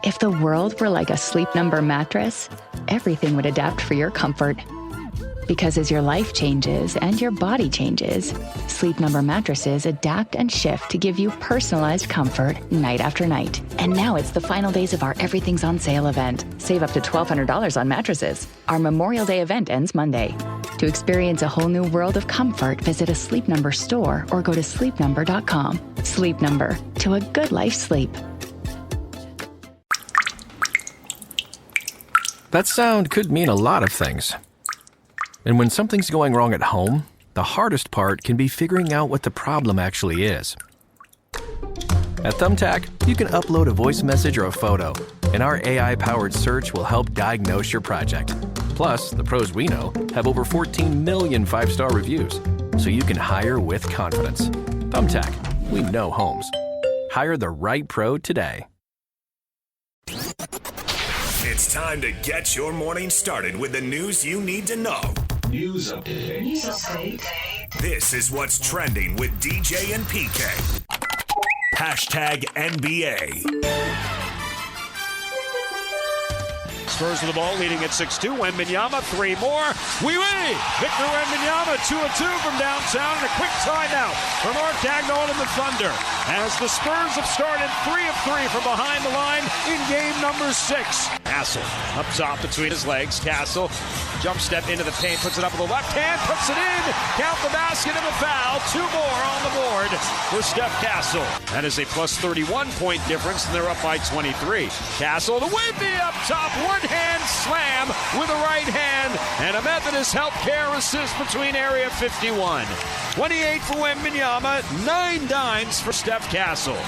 If the world were like a Sleep Number mattress, everything would adapt for your comfort. Because as your life changes and your body changes, Sleep Number mattresses adapt and shift to give you personalized comfort night after night. And now it's the final days of our Everything's on Sale event. Save up to $1,200 on mattresses. Our Memorial Day event ends Monday. To experience a whole new world of comfort, visit a Sleep Number store or go to sleepnumber.com. Sleep Number, to a good life sleep. That sound could mean a lot of things. And when something's going wrong at home, the hardest part can be figuring out what the problem actually is. At Thumbtack, you can upload a voice message or a photo, and our AI-powered search will help diagnose your project. Plus, the pros we know have over 14 million 5-star reviews, so you can hire with confidence. Thumbtack, we know homes. Hire the right pro today. It's time to get your morning started with the news you need to know. News update. This is what's trending with DJ and PK. Hashtag NBA. Spurs with the ball, leading at 6-2. Wembanyama, three more. Oui. Victor Wembanyama, 2 of 2 from downtown, and a quick timeout for Mark Dagnall and the Thunder. As the Spurs have started 3 of 3 from behind the line in game number 6. Castle up top between his legs. Castle jump step into the paint, puts it up with the left hand, puts it in. Count the basket and the foul. 2 more on the board for Steph Castle. That is a plus 31-point difference, and they're up by 23. Castle to Wemby up top. One-hand slam with the right hand, and a Methodist healthcare assist between area 51. 28 for Wembanyama, 9 dimes for Steph Castle.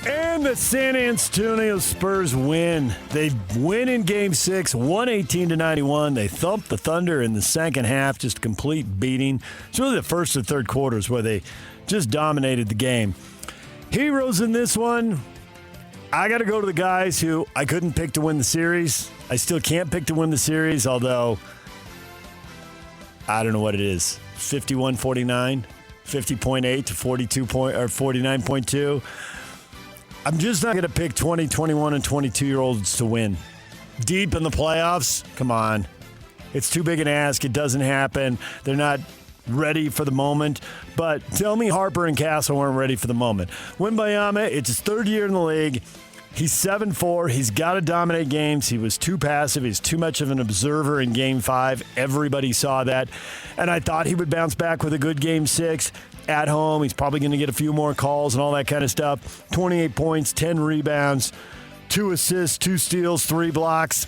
And the San Antonio Spurs win. They win in Game 6, 118-91. They thumped the Thunder in the second half, just a complete beating. It's really the first and third quarters where they just dominated the game. Heroes in this one, I got to go to the guys who I couldn't pick to win the series. I still can't pick to win the series, although I don't know what it is. 51-49, 50.8 to 49.2. I'm just not going to pick 20, 21, and 22-year-olds to win. Deep in the playoffs? Come on. It's too big an ask. It doesn't happen. They're not ready for the moment. But tell me Harper and Castle weren't ready for the moment. Wembanyama, it's his third year in the league. He's 7-4. He's got to dominate games. He was too passive. He's too much of an observer in Game 5. Everybody saw that. And I thought he would bounce back with a good Game 6. At home, he's probably going to get a few more calls and all that kind of stuff. 28 points, 10 rebounds, 2 assists, 2 steals, 3 blocks.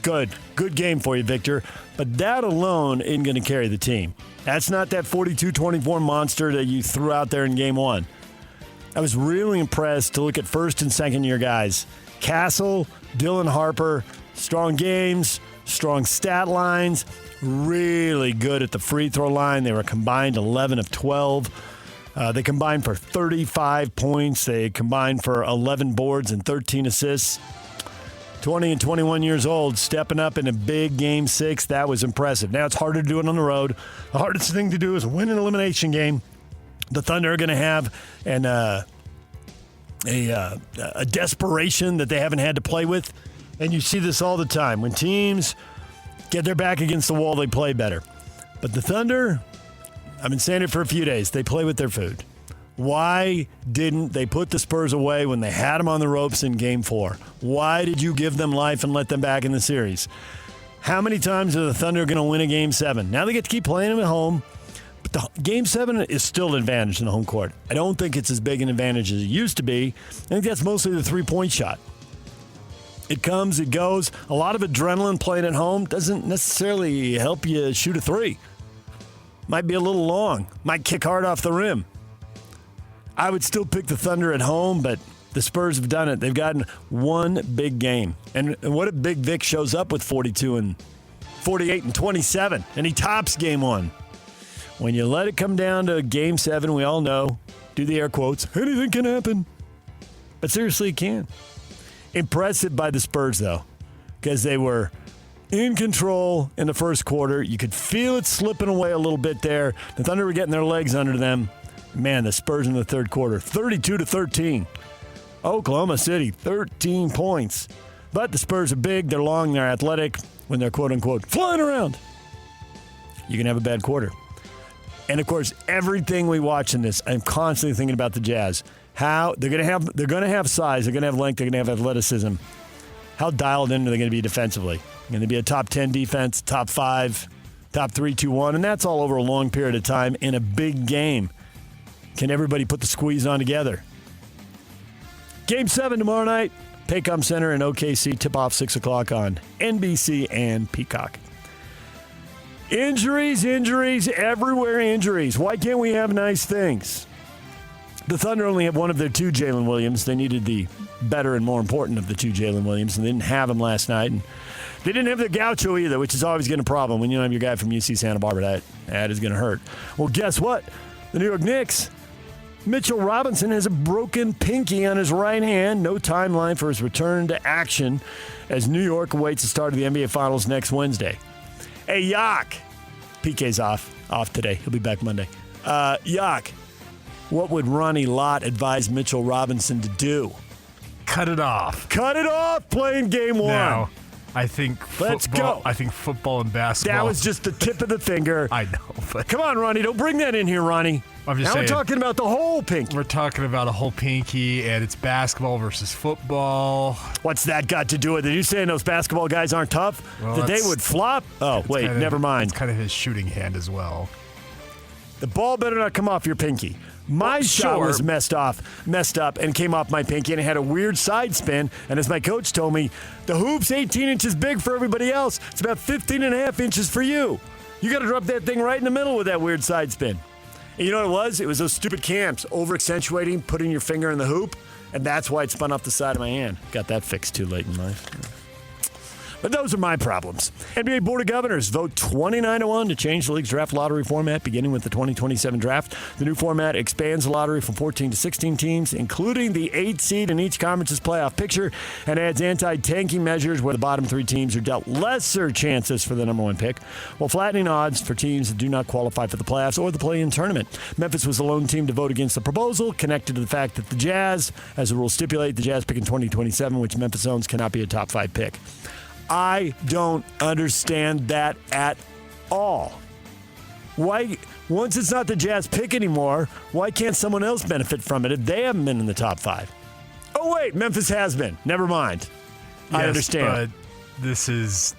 Good game for you, Victor. But that alone isn't going to carry the team. That's not that 42-24 monster that you threw out there in Game 1. I was really impressed to look at first and second year guys. Castle, Dylan Harper, strong games, strong stat lines, really good at the free throw line. They were combined 11 of 12. They combined for 35 points. They combined for 11 boards and 13 assists. 20 and 21 years old, stepping up in a big Game 6. That was impressive. Now it's harder to do it on the road. The hardest thing to do is win an elimination game. The Thunder are going to have a desperation that they haven't had to play with. And you see this all the time. When teams get their back against the wall, they play better. But the Thunder, I've been saying it for a few days, they play with their food. Why didn't they put the Spurs away when they had them on the ropes in Game 4? Why did you give them life and let them back in the series? How many times are the Thunder going to win a Game 7? Now they get to keep playing them at home, but the Game 7 is still an advantage in the home court. I don't think it's as big an advantage as it used to be. I think that's mostly the three-point shot. It comes, it goes. A lot of adrenaline playing at home doesn't necessarily help you shoot a three. Might be a little long. Might kick hard off the rim. I would still pick the Thunder at home, but the Spurs have done it. They've gotten one big game. And what if Big Vic shows up with 42 and 48 and 27, and he tops Game 1? When you let it come down to Game 7, we all know, do the air quotes, anything can happen. But seriously, it can. Impressive by the Spurs, though, because they were in control in the first quarter. You could feel it slipping away a little bit there. The Thunder were getting their legs under them. Man, the Spurs in the third quarter, 32-13. Oklahoma City, 13 points. But the Spurs are big, they're long, they're athletic. When they're quote-unquote flying around, you can have a bad quarter. And, of course, everything we watch in this, I'm constantly thinking about the Jazz. How they're going to have size, they're going to have length, they're going to have athleticism. How dialed in are they going to be defensively? Going to be a top 10 defense, top 5, top 3, 2, 1, and that's all over a long period of time in a big game. Can everybody put the squeeze on together? Game 7 tomorrow night. Paycom Center in OKC, tip-off 6 o'clock on NBC and Peacock. Injuries, everywhere injuries. Why can't we have nice things? The Thunder only have one of their 2 Jalen Williams. They needed the better and more important of the 2 Jalen Williams, and they didn't have him last night. And they didn't have the Gaucho either, which is always been a problem. When you don't have your guy from UC Santa Barbara, that is going to hurt. Well, guess what? The New York Knicks, Mitchell Robinson has a broken pinky on his right hand. No timeline for his return to action as New York awaits the start of the NBA Finals next Wednesday. Hey, Yak. PK's off today. He'll be back Monday. Yak, what would Ronnie Lott advise Mitchell Robinson to do? Cut it off. Cut it off playing game 1. Now, I think Let's go. I think football and basketball. That was just the tip of the finger. I know, but come on, Ronnie. Don't bring that in here, Ronnie. I'm just now saying, we're talking about the whole pinky. We're talking about a whole pinky, and it's basketball versus football. What's that got to do with it? You saying those basketball guys aren't tough? Well, that they would flop? Oh, wait, never mind. It's kind of his shooting hand as well. The ball better not come off your pinky. My shot was messed up, and came off my pinky, and it had a weird side spin. And as my coach told me, the hoop's 18 inches big for everybody else. It's about 15 and a half inches for you. You got to drop that thing right in the middle with that weird side spin. And you know what it was? It was those stupid cams, over-accentuating, putting your finger in the hoop, and that's why it spun off the side of my hand. Got that fixed too late in life. But those are my problems. NBA Board of Governors vote 29-1 to change the league's draft lottery format, beginning with the 2027 draft. The new format expands the lottery from 14 to 16 teams, including the 8 seed in each conference's playoff picture, and adds anti-tanking measures where the bottom 3 teams are dealt lesser chances for the number 1 pick, while flattening odds for teams that do not qualify for the playoffs or the play-in tournament. Memphis was the lone team to vote against the proposal, connected to the fact that the Jazz, as the rules stipulate, the Jazz pick in 2027, which Memphis owns, cannot be a top 5 pick. I don't understand that at all. Why, once it's not the Jazz pick anymore, why can't someone else benefit from it if they haven't been in the top 5? Oh, wait, Memphis has been. Never mind. Yes, I understand. But this is...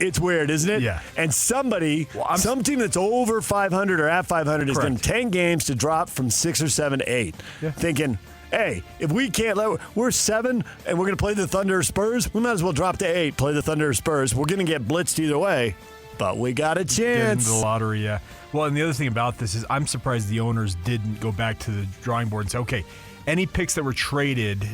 It's weird, isn't it? Yeah. And some team that's over 500 or at 500 is going 10 games to drop from 6 or 7 to 8. Yeah. Thinking, hey, if we can't, we're 7 and we're going to play the Thunder or Spurs, we might as well drop to 8, play the Thunder or Spurs. We're going to get blitzed either way, but we got a chance. Get into the lottery, yeah. Well, and the other thing about this is I'm surprised the owners didn't go back to the drawing board and say, okay, any picks that were traded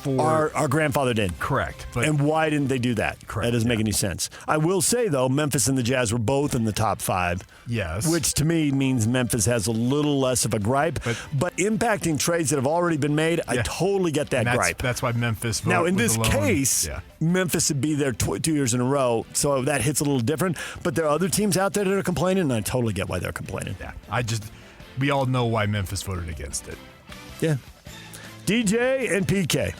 for... Our grandfather did. Correct. But and why didn't they do that? Correct. That doesn't make any sense. I will say, though, Memphis and the Jazz were both in the top 5. Yes. Which to me means Memphis has a little less of a gripe. But impacting trades that have already been made, I totally get that gripe. That's why Memphis Now, in this case, Memphis would be there 2 years in a row, so that hits a little different. But there are other teams out there that are complaining, and I totally get why they're complaining. Yeah. We all know why Memphis voted against it. Yeah. DJ and PK.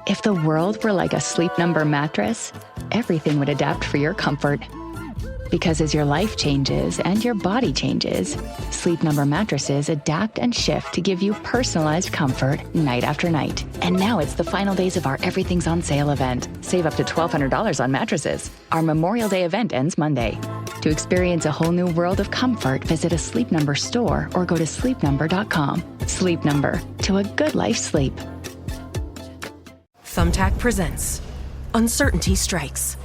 If the world were like a Sleep Number mattress, everything would adapt for your comfort. Because as your life changes and your body changes, Sleep Number mattresses adapt and shift to give you personalized comfort night after night. And now it's the final days of our Everything's on Sale event. Save up to $1,200 on mattresses. Our Memorial Day event ends Monday. To experience a whole new world of comfort, visit a Sleep Number store or go to sleepnumber.com. Sleep Number, to a good life sleep. Thumbtack presents Uncertainty Strikes.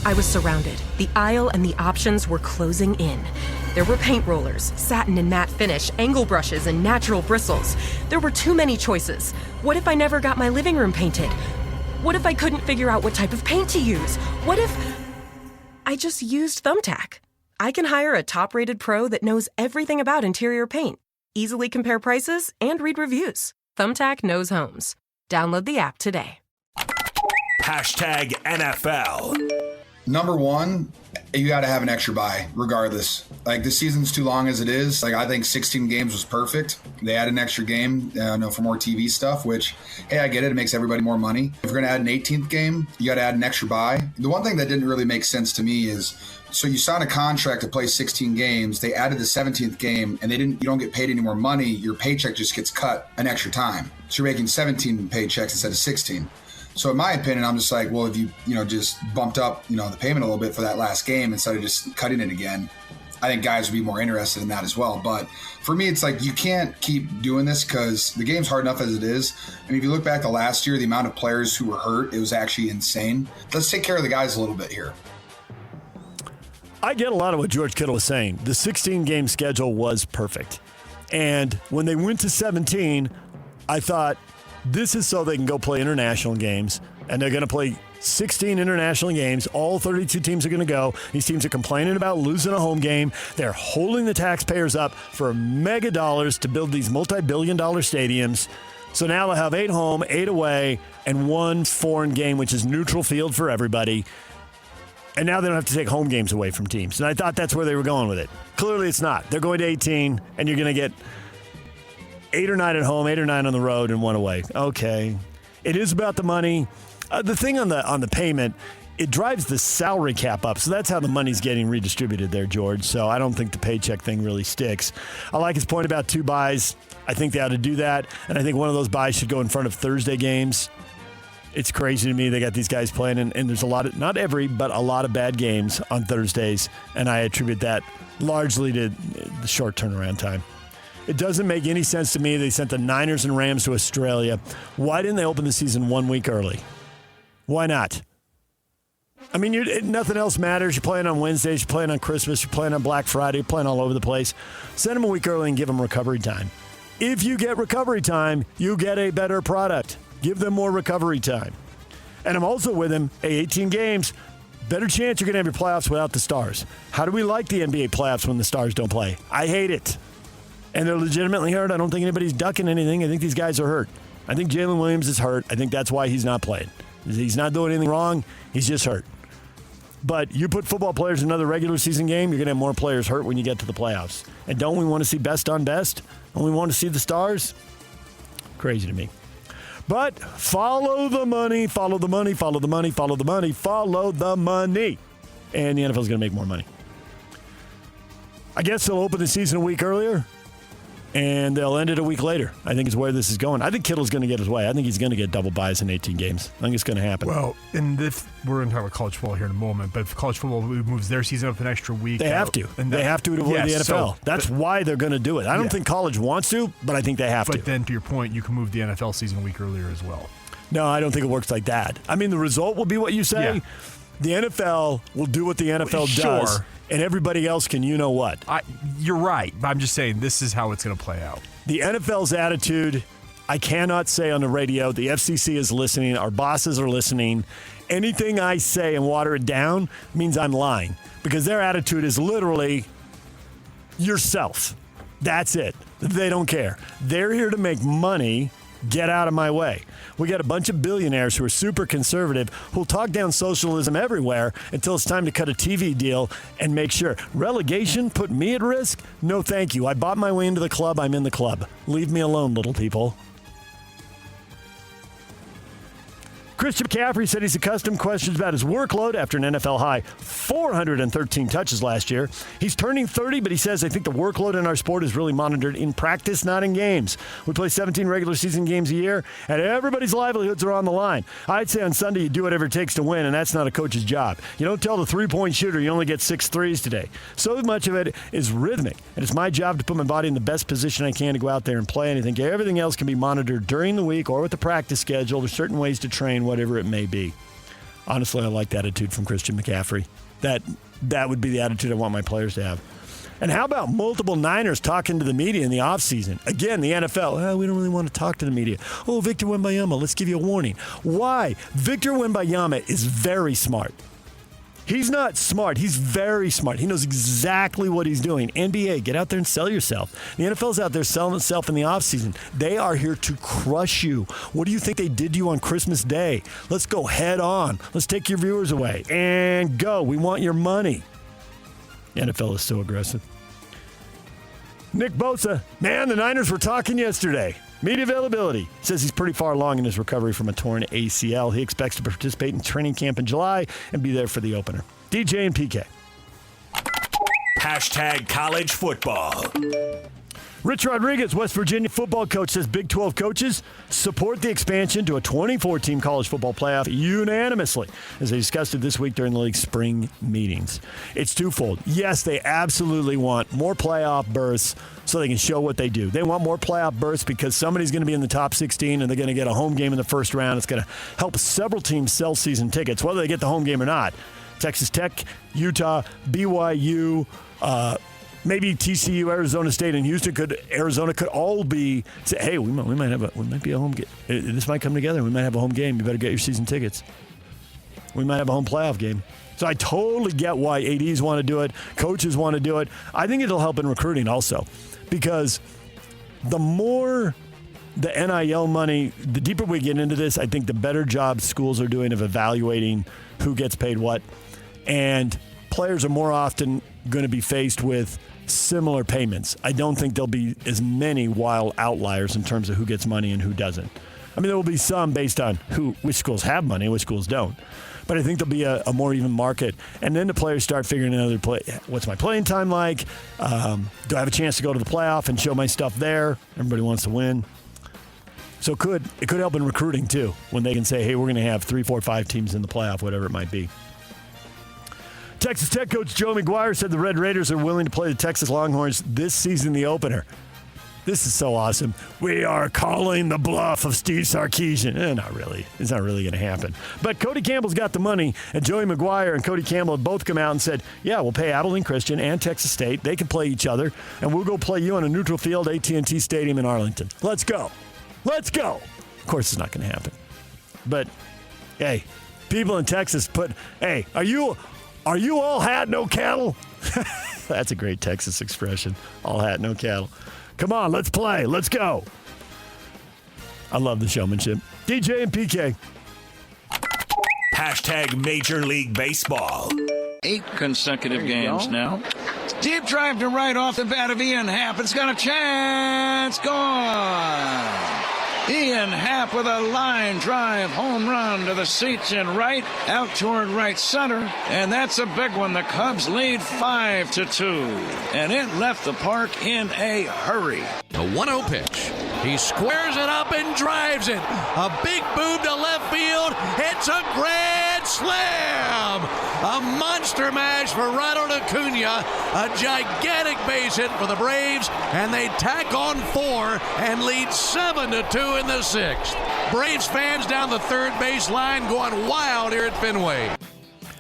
I was surrounded. The aisle and the options were closing in. There were paint rollers, satin and matte finish, angle brushes, and natural bristles. There were too many choices. What if I never got my living room painted? What if I couldn't figure out what type of paint to use? What if I just used Thumbtack? I can hire a top-rated pro that knows everything about interior paint, easily compare prices, and read reviews. Thumbtack knows homes. Download the app today. #NFL. Number one, you got to have an extra bye regardless. Like, the season's too long as it is. Like, I think 16 games was perfect. They add an extra game, for more TV stuff, which, hey, I get it. It makes everybody more money. If you're going to add an 18th game, you got to add an extra bye. The one thing that didn't really make sense to me is, so you sign a contract to play 16 games. They added the 17th game, and you don't get paid any more money. Your paycheck just gets cut an extra time. So you're making 17 paychecks instead of 16. So in my opinion, I'm just like, well, if you just bumped up, the payment a little bit for that last game instead of just cutting it again, I think guys would be more interested in that as well. But for me, it's like, you can't keep doing this because the game's hard enough as it is. I mean, if you look back to last year, the amount of players who were hurt, it was actually insane. Let's take care of the guys a little bit here. I get a lot of what George Kittle was saying. The 16-game schedule was perfect. And when they went to 17, I thought, this is so they can go play international games, and they're going to play 16 international games. All 32 teams are going to go. These teams are complaining about losing a home game. They're holding the taxpayers up for mega dollars to build these multi-billion-dollar stadiums. So now they'll have 8 home, 8 away, and 1 foreign game, which is neutral field for everybody. And now they don't have to take home games away from teams. And I thought that's where they were going with it. Clearly it's not. They're going to 18, and you're going to get 8 or 9 at home, 8 or 9 on the road, and 1 away. Okay. It is about the money. The thing on the payment, it drives the salary cap up. So that's how the money's getting redistributed there, George. So I don't think the paycheck thing really sticks. I like his point about 2 buys. I think they ought to do that. And I think one of those buys should go in front of Thursday games. It's crazy to me. They got these guys playing, and there's a lot of, not every, but a lot of bad games on Thursdays. And I attribute that largely to the short turnaround time. It doesn't make any sense to me. They sent the Niners and Rams to Australia. Why didn't they open the season 1 week early? Why not? I mean, nothing else matters. You're playing on Wednesdays. You're playing on Christmas. You're playing on Black Friday. You're playing all over the place. Send them a week early and give them recovery time. If you get recovery time, you get a better product. Give them more recovery time. And I'm also with him. 18 games. Better chance you're going to have your playoffs without the stars. How do we like the NBA playoffs when the stars don't play? I hate it. And they're legitimately hurt. I don't think anybody's ducking anything. I think these guys are hurt. I think Jalen Williams is hurt. I think that's why he's not playing. He's not doing anything wrong. He's just hurt. But you put football players in another regular season game, you're going to have more players hurt when you get to the playoffs. And don't we want to see best on best? Don't we want to see the stars? Crazy to me. But follow the money, follow the money, follow the money, follow the money, follow the money. And the NFL's going to make more money. I guess they'll open the season a week earlier. And they'll end it a week later. I think is where this is going. I think Kittle's going to get his way. I think he's going to get double buys in 18 games. I think it's going to happen. Well, and if we're going to talk about college football here in a moment, but if college football moves their season up an extra week. They have to. And they have to avoid the NFL. That's why they're going to do it. I don't think college wants to, but I think they have to. But then to your point, you can move the NFL season a week earlier as well. No, I don't think it works like that. I mean, the result will be what you say. Yeah. The NFL will do what the NFL does, and everybody else can you-know-what. You're right, but I'm just saying this is how it's going to play out. The NFL's attitude, I cannot say on the radio. The FCC is listening. Our bosses are listening. Anything I say and water it down means I'm lying, because their attitude is literally yourself. That's it. They don't care. They're here to make money. Get out of my way. We got a bunch of billionaires who are super conservative who'll talk down socialism everywhere until it's time to cut a TV deal and make sure. Relegation put me at risk? No, thank you. I bought my way into the club. I'm in the club. Leave me alone, little people. Christian McCaffrey said he's accustomed to questions about his workload after an NFL high 413 touches last year. He's turning 30, but he says, I think the workload in our sport is really monitored in practice, not in games. We play 17 regular season games a year, and everybody's livelihoods are on the line. I'd say on Sunday you do whatever it takes to win, and that's not a coach's job. You don't tell the three-point shooter you only get 6 threes today. So much of it is rhythmic, and it's my job to put my body in the best position I can to go out there and play, and I think everything else can be monitored during the week or with the practice schedule. There's certain ways to train, whatever it may be. Honestly, I like the attitude from Christian McCaffrey. That would be the attitude I want my players to have. And how about multiple Niners talking to the media in the offseason? Again, the NFL, we don't really want to talk to the media. Oh, Victor Wembanyama, let's give you a warning. Why? Victor Wembanyama is very smart. He's not smart. He's very smart. He knows exactly what he's doing. NBA, get out there and sell yourself. The NFL's out there selling itself in the offseason. They are here to crush you. What do you think they did to you on Christmas Day? Let's go head on. Let's take your viewers away. And go. We want your money. The NFL is so aggressive. Nick Bosa, man, the Niners were talking yesterday. Media availability. Says he's pretty far along in his recovery from a torn ACL. He expects to participate in training camp in July and be there for the opener. DJ and PK. Hashtag college football. Rich Rodriguez, West Virginia football coach, says Big 12 coaches support the expansion to a 24-team college football playoff unanimously, as they discussed it this week during the league's spring meetings. It's twofold. Yes, they absolutely want more playoff berths so they can show what they do. They want more playoff berths because somebody's going to be in the top 16 and they're going to get a home game in the first round. It's going to help several teams sell season tickets, whether they get the home game or not. Texas Tech, Utah, BYU, maybe TCU, Arizona State, and Houston Arizona could all be say, hey, we might be a home game. This might come together. We might have a home game. You better get your season tickets. We might have a home playoff game. So I totally get why ADs want to do it, coaches want to do it. I think it'll help in recruiting also, because the more the NIL money, the deeper we get into this, I think the better job schools are doing of evaluating who gets paid what, and players are more often going to be faced with similar payments. I don't think there'll be as many wild outliers in terms of who gets money and who doesn't. I mean, there will be some based on which schools have money and which schools don't. But I think there'll be a more even market. And then the players start figuring out what's my playing time like? Do I have a chance to go to the playoff and show my stuff there? Everybody wants to win. So it could help in recruiting, too, when they can say, hey, we're going to have 3, 4, 5 teams in the playoff, whatever it might be. Texas Tech coach Joe McGuire said the Red Raiders are willing to play the Texas Longhorns this season, the opener. This is so awesome. We are calling the bluff of Steve Sarkisian. Not really. It's not really going to happen. But Cody Campbell's got the money, and Joey McGuire and Cody Campbell have both come out and said, yeah, we'll pay Abilene Christian and Texas State. They can play each other, and we'll go play you on a neutral field, AT&T Stadium in Arlington. Let's go. Let's go. Of course, it's not going to happen. But, hey, people in Texas hey, are you all hat, no cattle? That's a great Texas expression. All hat, no cattle. Come on, let's play. Let's go. I love the showmanship. DJ and PK. Hashtag Major League Baseball. 8 consecutive games now. Deep drive to right off the bat of Ian Happ. It's got a chance. Gone. Ian Happ with a line drive home run to the seats in right, out toward right center, and that's a big one. The Cubs lead 5-2, and it left the park in a hurry. The 1-0 pitch. He squares it up and drives it. A big boom to left field. It's a grand slam. A monster mash for Ronald Acuna. A gigantic base hit for the Braves, and they tack on 4 and lead 7-2 in the 6th. Braves fans down the third base line going wild here at Fenway.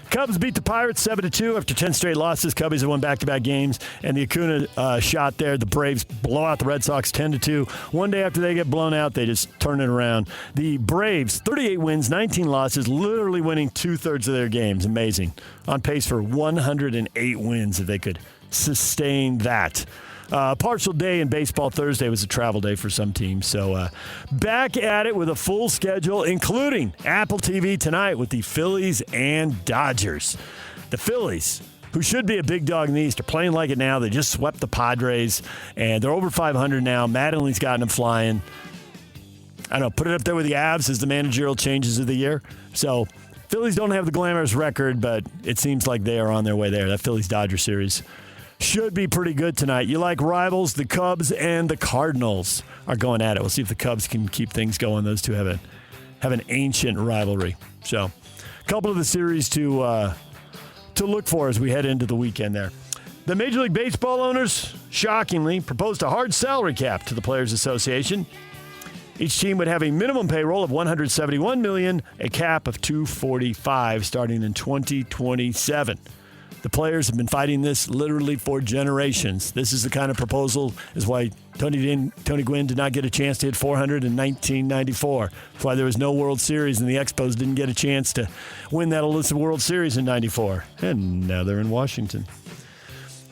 Cubs beat the Pirates 7-2 after 10 straight losses. Cubbies have won back-to-back games, and the Acuna shot there. The Braves blow out the Red Sox 10-2. One day after they get blown out, they just turn it around. The Braves, 38 wins, 19 losses, literally winning 2/3 of their games. Amazing. On pace for 108 wins if they could sustain that. Partial day in baseball. Thursday was a travel day for some teams. So back at it with a full schedule, including Apple TV tonight with the Phillies and Dodgers. The Phillies, who should be a big dog in the East, are playing like it now. They just swept the Padres, and they're over 500 now. Mattingly's gotten them flying. I don't know, put it up there with the Avs as the managerial changes of the year. So Phillies don't have the glamorous record, but it seems like they are on their way there. That Phillies-Dodgers series should be pretty good tonight. You like rivals, the Cubs and the Cardinals are going at it. We'll see if the Cubs can keep things going. Those two have an ancient rivalry. So a couple of the series to look for as we head into the weekend there. The Major League Baseball owners, shockingly, proposed a hard salary cap to the Players Association. Each team would have a minimum payroll of $171 million, a cap of $245 starting in 2027. The players have been fighting this literally for generations. This is the kind of proposal is why Tony Gwynn did not get a chance to hit 400 in 1994. That's why there was no World Series, and the Expos didn't get a chance to win that elusive World Series in 94. And now they're in Washington.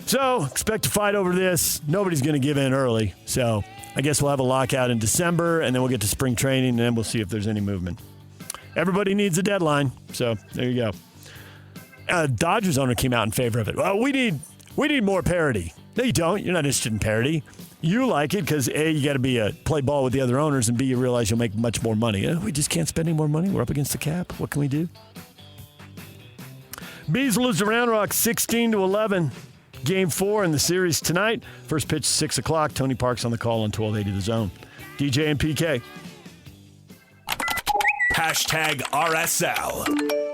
So expect to fight over this. Nobody's going to give in early. So I guess we'll have a lockout in December, and then we'll get to spring training, and then we'll see if there's any movement. Everybody needs a deadline. So there you go. Dodgers owner came out in favor of it. Well, we need more parity. No, you don't. You're not interested in parity. You like it because A, you got to play ball with the other owners, and B, you realize you'll make much more money. We just can't spend any more money. We're up against the cap. What can we do? Bees lose to Round Rock 16-11. Game 4 in the series tonight. First pitch 6 o'clock. Tony Park's on the call on 1280 The Zone. DJ and PK. Hashtag RSL.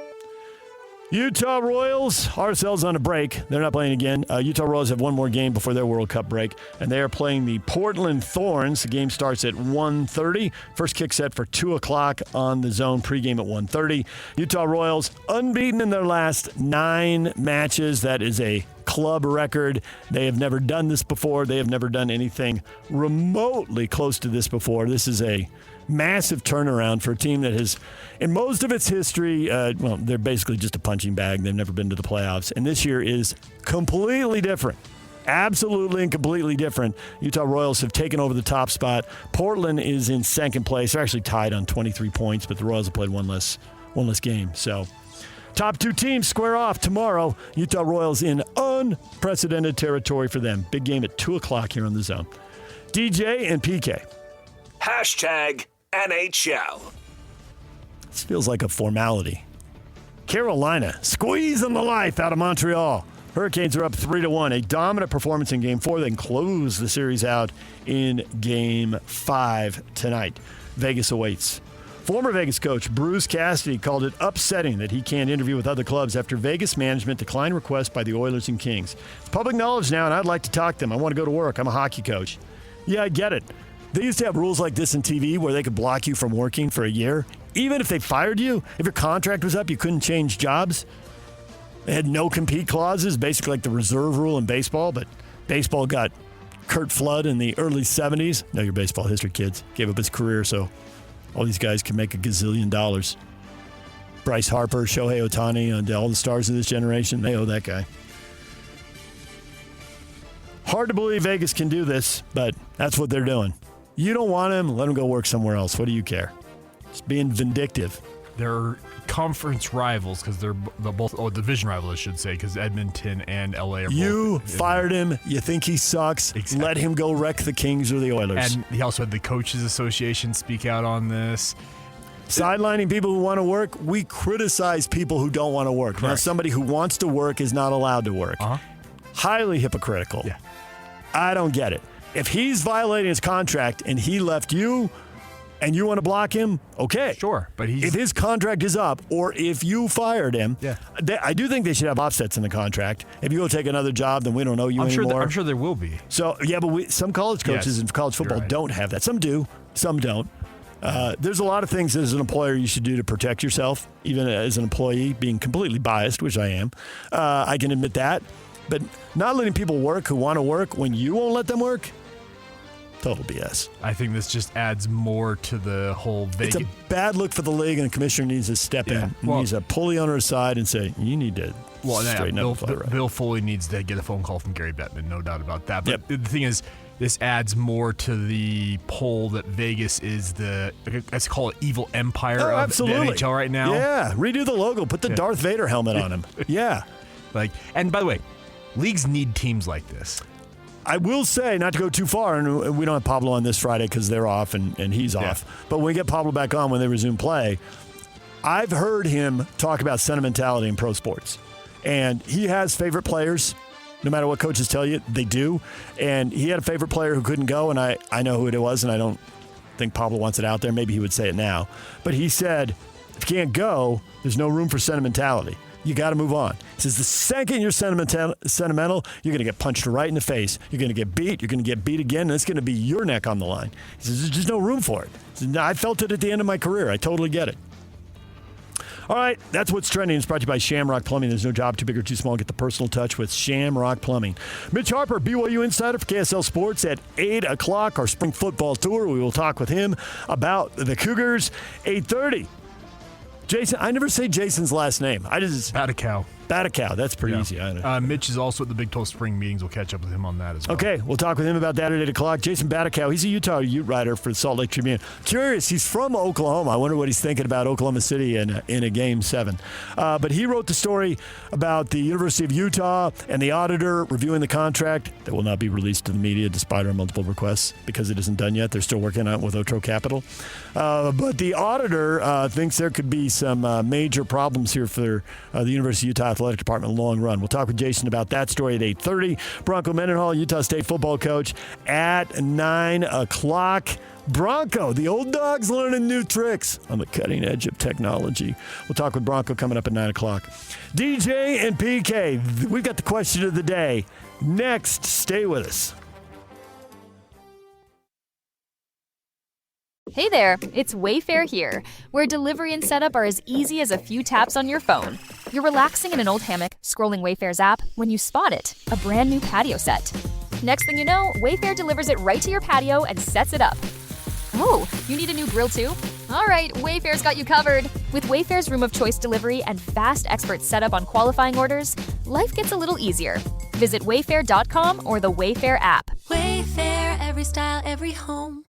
Utah Royals, RSL's on a break. They're not playing again. Utah Royals have one more game before their World Cup break, and they are playing the Portland Thorns. The game starts at 1:30. First kick set for 2 o'clock on The Zone. Pregame at 1:30. Utah Royals unbeaten in their last 9 matches. That is a club record. They have never done this before. They have never done anything remotely close to this before. This is a massive turnaround for a team that has, in most of its history, they're basically just a punching bag. They've never been to the playoffs. And this year is completely different. Absolutely and completely different. Utah Royals have taken over the top spot. Portland is in second place. They're actually tied on 23 points, but the Royals have played one less game. So top 2 teams square off tomorrow. Utah Royals in unprecedented territory for them. Big game at 2 o'clock here on The Zone. DJ and PK. Hashtag NHL. This feels like a formality. Carolina squeezing the life out of Montreal. Hurricanes are up 3-1. A dominant performance in Game 4. They can close the series out in Game 5 tonight. Vegas awaits. Former Vegas coach Bruce Cassidy called it upsetting that he can't interview with other clubs after Vegas management declined requests by the Oilers and Kings. It's public knowledge now, and I'd like to talk to them. I want to go to work. I'm a hockey coach. Yeah, I get it. They used to have rules like this in TV where they could block you from working for a year. Even if they fired you, if your contract was up, you couldn't change jobs. They had no compete clauses, basically like the reserve rule in baseball, but baseball got Curt Flood in the early 70s. Know your baseball history, kids. Gave up his career so all these guys can make $1 gazillion. Bryce Harper, Shohei Ohtani, and all the stars of this generation, they owe that guy. Hard to believe Vegas can do this, but that's what they're doing. You don't want him, let him go work somewhere else. What do you care? It's being vindictive. They're conference rivals because they're both division rivals, I should say, because Edmonton and LA are You fired him. You think he sucks. Exactly. Let him go wreck the Kings or the Oilers. And he also had the Coaches Association speak out on this. Sidelining people who want to work, we criticize people who don't want to work. Now, somebody who wants to work is not allowed to work. Highly hypocritical. Yeah. I don't get it. If he's violating his contract and he left you and you want to block him, okay. Sure, but if his contract is up or if you fired him, I do think they should have offsets in the contract. If you go take another job, then we don't owe you anymore. I'm sure there will be. So, yeah, but some college coaches in college football don't have that. Some do, some don't. There's a lot of things as an employer you should do to protect yourself, even as an employee, being completely biased, which I am. I can admit that. But not letting people work who want to work when you won't let them work, total BS. I think this just adds more to the whole Vegas. It's a bad look for the league, and the commissioner needs to step in. He needs to pull the owner aside and say, you need to straighten up. Bill Foley needs to get a phone call from Gary Bettman, no doubt about that. But the thing is, this adds more to the poll that Vegas is let's call it evil empire of the NHL right now. Yeah, redo the logo. Put the Darth Vader helmet on him. Yeah. And by the way, leagues need teams like this. I will say, not to go too far, and we don't have Pablo on this Friday because they're off and he's off. But when we get Pablo back on when they resume play, I've heard him talk about sentimentality in pro sports. And he has favorite players. No matter what coaches tell you, they do. And he had a favorite player who couldn't go, and I know who it was, and I don't think Pablo wants it out there. Maybe he would say it now. But he said, if you can't go, there's no room for sentimentality. You got to move on. He says the second you're sentimental, you're going to get punched right in the face. You're going to get beat. You're going to get beat again, and it's going to be your neck on the line. He says there's just no room for it. He says, I felt it at the end of my career. I totally get it. All right, that's what's trending. It's brought to you by Shamrock Plumbing. There's no job too big or too small. Get the personal touch with Shamrock Plumbing. Mitch Harper, BYU Insider for KSL Sports at 8 o'clock, our spring football tour. We will talk with him about the Cougars. 8:30. Jason, I never say Jason's last name. I just Batacow. Batacow. That's pretty easy. I know. Mitch is also at the Big 12 spring meetings. We'll catch up with him on that as well. Okay, we'll talk with him about that at 8 o'clock. Jason Batacow, he's a Utah Ute writer for the Salt Lake Tribune. Curious, he's from Oklahoma. I wonder what he's thinking about Oklahoma City in a Game 7. But he wrote the story about the University of Utah and the auditor reviewing the contract that will not be released to the media despite our multiple requests because it isn't done yet. They're still working on it with Otro Capital. But the auditor thinks there could be some major problems here for the University of Utah Athletic Department long run. We'll talk with Jason about that story at 8:30. Bronco Mendenhall, Utah State football coach, at 9 o'clock. Bronco, the old dog's learning new tricks on the cutting edge of technology. We'll talk with Bronco coming up at 9 o'clock. DJ and PK, we've got the question of the day. Next, stay with us. Hey there, it's Wayfair here, where delivery and setup are as easy as a few taps on your phone. You're relaxing in an old hammock, scrolling Wayfair's app, when you spot it, a brand new patio set. Next thing you know, Wayfair delivers it right to your patio and sets it up. Oh, you need a new grill too? All right, Wayfair's got you covered. With Wayfair's Room of Choice delivery and fast expert setup on qualifying orders, life gets a little easier. Visit wayfair.com or the Wayfair app. Wayfair, every style, every home.